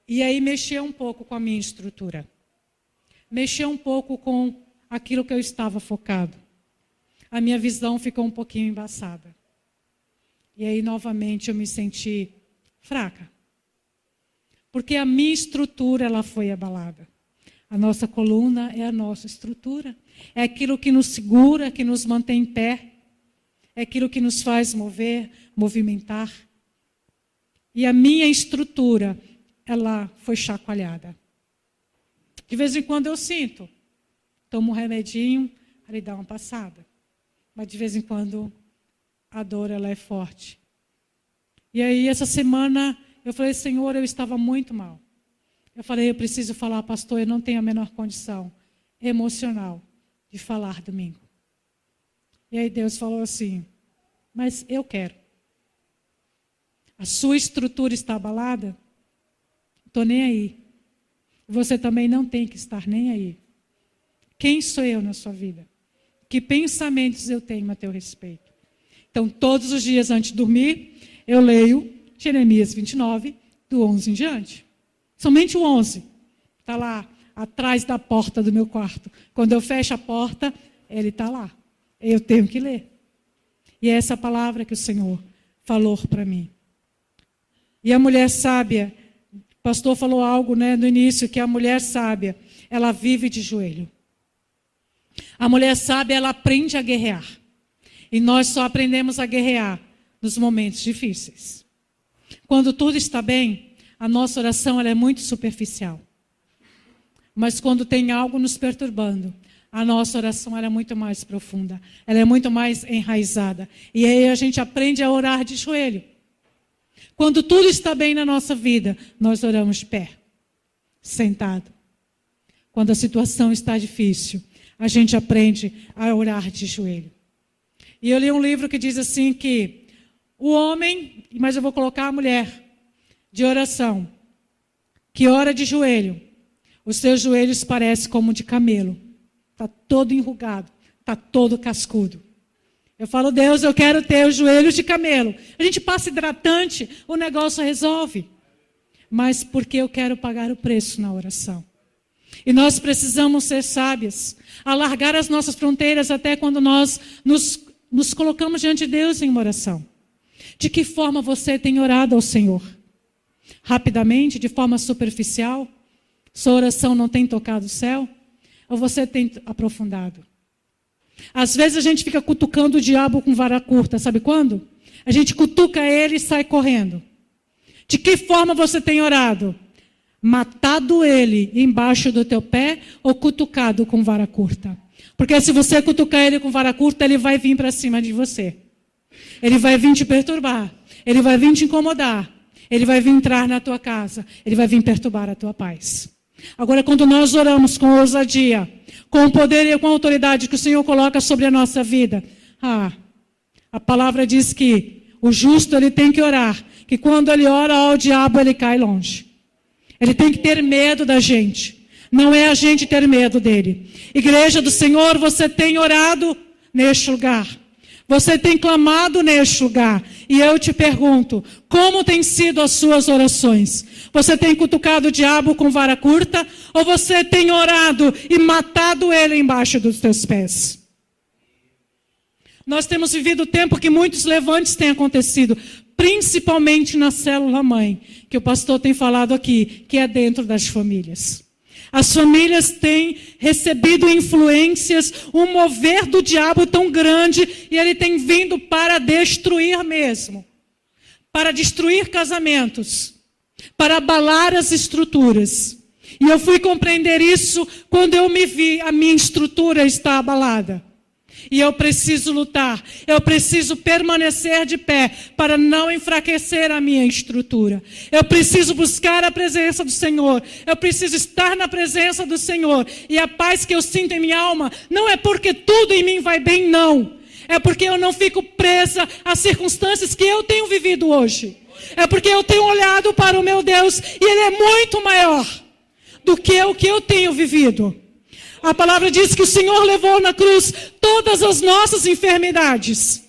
E aí mexeu um pouco com a minha estrutura. Mexeu um pouco com aquilo que eu estava focado. A minha visão ficou um pouquinho embaçada. E aí, novamente, eu me senti fraca. Porque a minha estrutura, ela foi abalada. A nossa coluna é a nossa estrutura. É aquilo que nos segura, que nos mantém em pé. É aquilo que nos faz mover, movimentar. E a minha estrutura, ela foi chacoalhada. De vez em quando eu sinto. Tomo um remedinho, aí dá uma passada. Mas de vez em quando a dor ela é forte. E aí essa semana eu falei, Senhor, eu estava muito mal. Eu falei, eu preciso falar, pastor, eu não tenho a menor condição emocional de falar domingo. E aí Deus falou assim, mas eu quero. A sua estrutura está abalada? Estou nem aí. Você também não tem que estar nem aí. Quem sou eu na sua vida? Que pensamentos eu tenho a teu respeito? Então, todos os dias antes de dormir, eu leio Jeremias 29, do 11 em diante. Somente o 11. Está lá, atrás da porta do meu quarto. Quando eu fecho a porta, ele está lá. Eu tenho que ler. E é essa palavra que o Senhor falou para mim. E a mulher sábia, o pastor falou algo, né, no início, que a mulher sábia, ela vive de joelho. A mulher sábia, ela aprende a guerrear. E nós só aprendemos a guerrear nos momentos difíceis. Quando tudo está bem, a nossa oração ela é muito superficial. Mas quando tem algo nos perturbando, a nossa oração ela é muito mais profunda. Ela é muito mais enraizada. E aí a gente aprende a orar de joelho. Quando tudo está bem na nossa vida, nós oramos de pé, sentado. Quando a situação está difícil, a gente aprende a orar de joelho. E eu li um livro que diz assim que o homem, mas eu vou colocar a mulher, de oração, que ora de joelho, os seus joelhos parecem como de camelo. Está todo enrugado, está todo cascudo. Eu falo, Deus, eu quero ter os joelhos de camelo. A gente passa hidratante, o negócio resolve. Mas porque eu quero pagar o preço na oração. E nós precisamos ser sábias, alargar as nossas fronteiras até quando nós nos colocamos diante de Deus em uma oração. De que forma você tem orado ao Senhor? Rapidamente, de forma superficial? Sua oração não tem tocado o céu? Ou você tem aprofundado? Às vezes a gente fica cutucando o diabo com vara curta, sabe quando? A gente cutuca ele e sai correndo. De que forma você tem orado? Matado ele embaixo do teu pé ou cutucado com vara curta? Porque se você cutucar ele com vara curta, ele vai vir para cima de você. Ele vai vir te perturbar. Ele vai vir te incomodar. Ele vai vir entrar na tua casa. Ele vai vir perturbar a tua paz. Agora, quando nós oramos com ousadia, com o poder e com a autoridade que o Senhor coloca sobre a nossa vida, a palavra diz que o justo ele tem que orar, que quando ele ora ao diabo ele cai longe. Ele tem que ter medo da gente, não é a gente ter medo dele. Igreja do Senhor, você tem orado neste lugar, você tem clamado neste lugar, e eu te pergunto, como têm sido as suas orações? Você tem cutucado o diabo com vara curta, ou você tem orado e matado ele embaixo dos teus pés? Nós temos vivido o tempo que muitos levantes têm acontecido, principalmente na célula-mãe, que o pastor tem falado aqui, que é dentro das famílias. As famílias têm recebido influências, um mover do diabo tão grande, e ele tem vindo para destruir mesmo. Para destruir casamentos, para abalar as estruturas. E eu fui compreender isso quando eu me vi, a minha estrutura está abalada. E eu preciso lutar, eu preciso permanecer de pé para não enfraquecer a minha estrutura. Eu preciso buscar a presença do Senhor, eu preciso estar na presença do Senhor. E a paz que eu sinto em minha alma não é porque tudo em mim vai bem, não. É porque eu não fico presa às circunstâncias que eu tenho vivido hoje. É porque eu tenho olhado para o meu Deus e Ele é muito maior do que o que eu tenho vivido. A palavra diz que o Senhor levou na cruz todas as nossas enfermidades.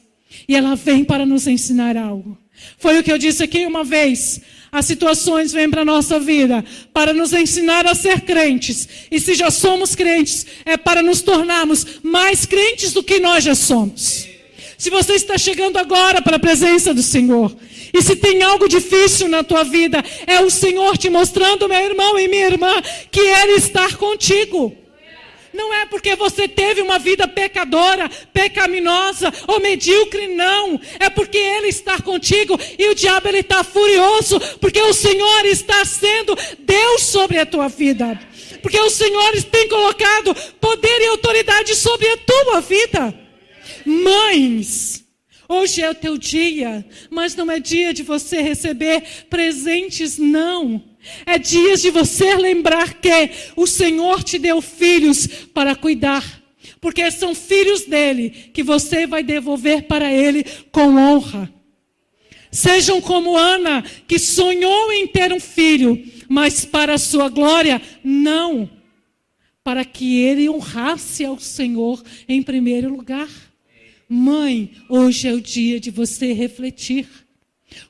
E ela vem para nos ensinar algo. Foi o que eu disse aqui uma vez. As situações vêm para a nossa vida para nos ensinar a ser crentes. E se já somos crentes, é para nos tornarmos mais crentes do que nós já somos. Se você está chegando agora para a presença do Senhor, e se tem algo difícil na tua vida, é o Senhor te mostrando, meu irmão e minha irmã, que Ele está contigo. Não é porque você teve uma vida pecadora, pecaminosa ou medíocre, não. É porque Ele está contigo e o diabo ele está furioso, porque o Senhor está sendo Deus sobre a tua vida. Porque o Senhor tem colocado poder e autoridade sobre a tua vida. Mães, hoje é o teu dia, mas não é dia de você receber presentes, não. É dia de você lembrar que o Senhor te deu filhos para cuidar. Porque são filhos dele que você vai devolver para ele com honra. Sejam como Ana, que sonhou em ter um filho, mas para a sua glória, não. Para que ele honrasse ao Senhor em primeiro lugar. Mãe, hoje é o dia de você refletir.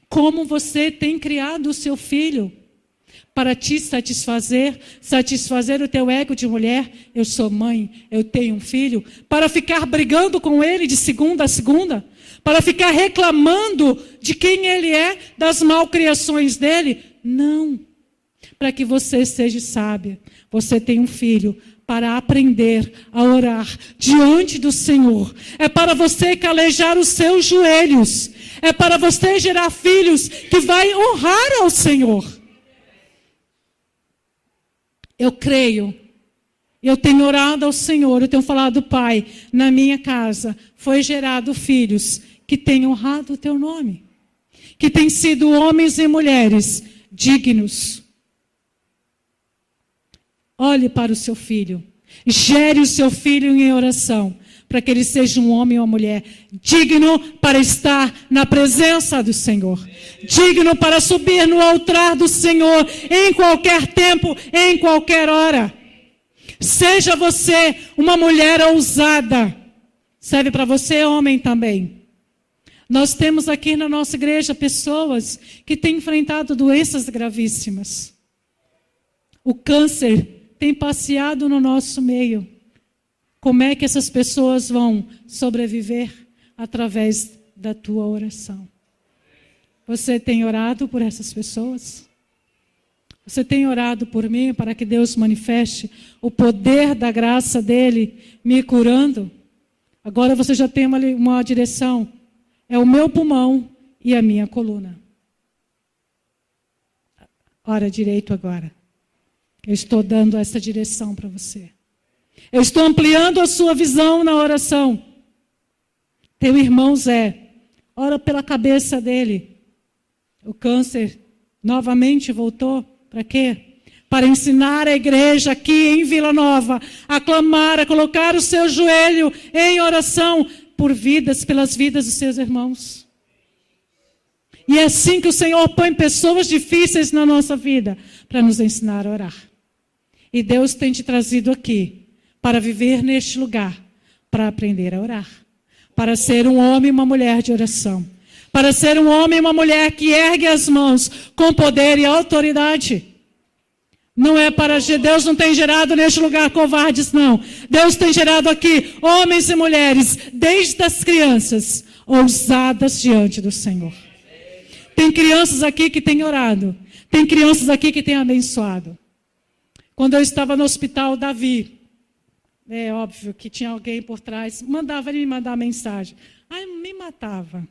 Como você tem criado o seu filho? para te satisfazer o teu ego de mulher. Eu sou mãe, eu tenho um filho. Para ficar brigando com ele de segunda a segunda. Para ficar reclamando de quem ele é, das malcriações dele. Não. Para que você seja sábia. Você tem um filho para aprender a orar diante do Senhor. É para você calejar os seus joelhos. É para você gerar filhos que vai honrar ao Senhor. Eu creio. Eu tenho orado ao Senhor. Eu tenho falado, Pai, na minha casa foi gerado filhos que têm honrado o teu nome. Que têm sido homens e mulheres dignos. Olhe para o seu filho. Gere o seu filho em oração. Para que ele seja um homem ou uma mulher digno para estar na presença do Senhor. Digno para subir no altar do Senhor em qualquer tempo, em qualquer hora. Seja você uma mulher ousada. Serve para você, homem, também. Nós temos aqui na nossa igreja pessoas que têm enfrentado doenças gravíssimas. O câncer tem passeado no nosso meio. Como é que essas pessoas vão sobreviver? Através da tua oração. Você tem orado por essas pessoas? Você tem orado por mim para que Deus manifeste o poder da graça dele me curando? Agora você já tem uma direção. É o meu pulmão e a minha coluna. Ora direito agora. Eu estou dando essa direção para você. Eu estou ampliando a sua visão na oração. Teu irmão Zé, ora pela cabeça dele. O câncer novamente voltou. Para quê? Para ensinar a igreja aqui em Vila Nova a clamar, a colocar o seu joelho em oração por vidas, pelas vidas dos seus irmãos. E é assim que o Senhor põe pessoas difíceis na nossa vida para nos ensinar a orar. E Deus tem te trazido aqui para viver neste lugar, para aprender a orar, para ser um homem e uma mulher de oração, para ser um homem e uma mulher que ergue as mãos com poder e autoridade. Não é para Deus não tem gerado neste lugar covardes, não. Deus tem gerado aqui homens e mulheres, desde as crianças, ousadas diante do Senhor. Tem crianças aqui que têm orado, tem crianças aqui que têm abençoado. Quando eu estava no hospital, Davi, é óbvio que tinha alguém por trás, mandava ele me mandar mensagem. Aí me matava.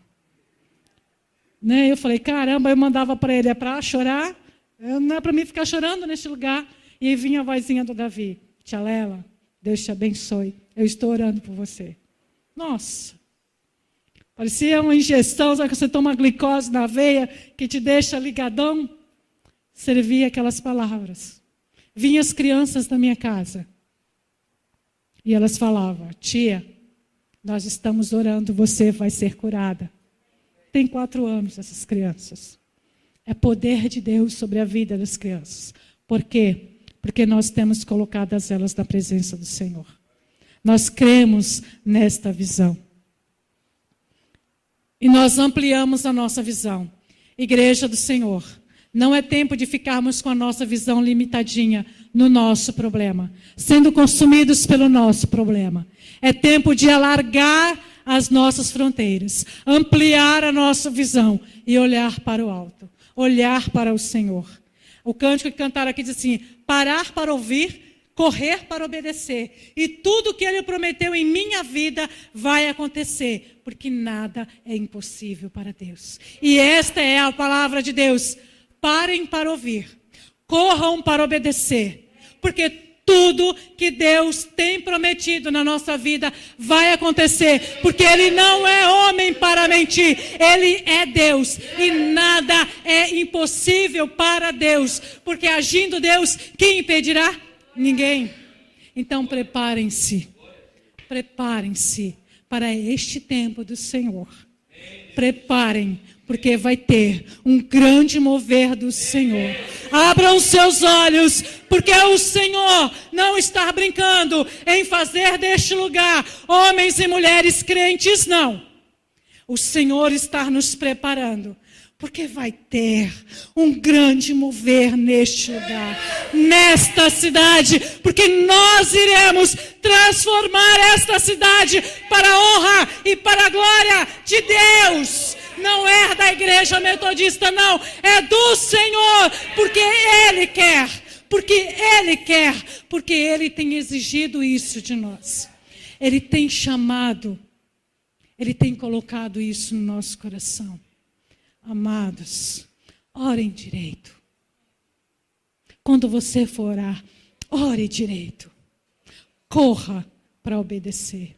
Né? Eu falei, caramba, eu mandava para ele, é para chorar? Não é para mim ficar chorando neste lugar. E aí vinha a vozinha do Davi. Tia Lela, Deus te abençoe. Eu estou orando por você. Nossa. Parecia uma injeção, sabe que você toma glicose na veia, que te deixa ligadão. Servia aquelas palavras. Vinham as crianças da minha casa. E elas falavam, tia, nós estamos orando, você vai ser curada. Tem 4 anos essas crianças. É poder de Deus sobre a vida das crianças. Por quê? Porque nós temos colocado elas na presença do Senhor. Nós cremos nesta visão. E nós ampliamos a nossa visão. Igreja do Senhor, não é tempo de ficarmos com a nossa visão limitadinha no nosso problema, sendo consumidos pelo nosso problema. É tempo de alargar as nossas fronteiras, ampliar a nossa visão e olhar para o alto, olhar para o Senhor. O cântico que cantaram aqui diz assim, parar para ouvir, correr para obedecer. E tudo que Ele prometeu em minha vida vai acontecer, porque nada é impossível para Deus. E esta é a palavra de Deus. Parem para ouvir, corram para obedecer, porque tudo que Deus tem prometido na nossa vida vai acontecer, porque Ele não é homem para mentir, Ele é Deus, e nada é impossível para Deus, porque agindo Deus, quem impedirá? Ninguém. Então preparem-se para este tempo do Senhor. Preparem, porque vai ter um grande mover do Senhor. Abram seus olhos, porque o Senhor não está brincando em fazer deste lugar homens e mulheres crentes, não. O Senhor está nos preparando Porque vai ter um grande mover neste lugar, nesta cidade, porque nós iremos transformar esta cidade para a honra e para a glória de Deus. Não é da igreja metodista, não, é do Senhor, porque Ele quer, porque Ele tem exigido isso de nós. Ele tem chamado, Ele tem colocado isso no nosso coração. Amados, orem direito. Quando você for orar, ore direito. Corra para obedecer.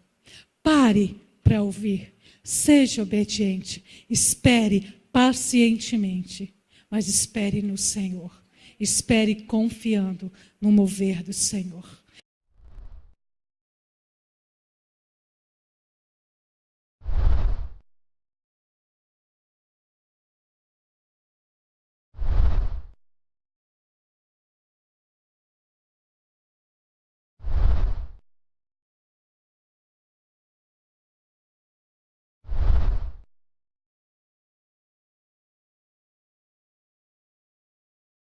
Pare para ouvir. Seja obediente. Espere pacientemente. Mas espere no Senhor. Espere confiando no mover do Senhor.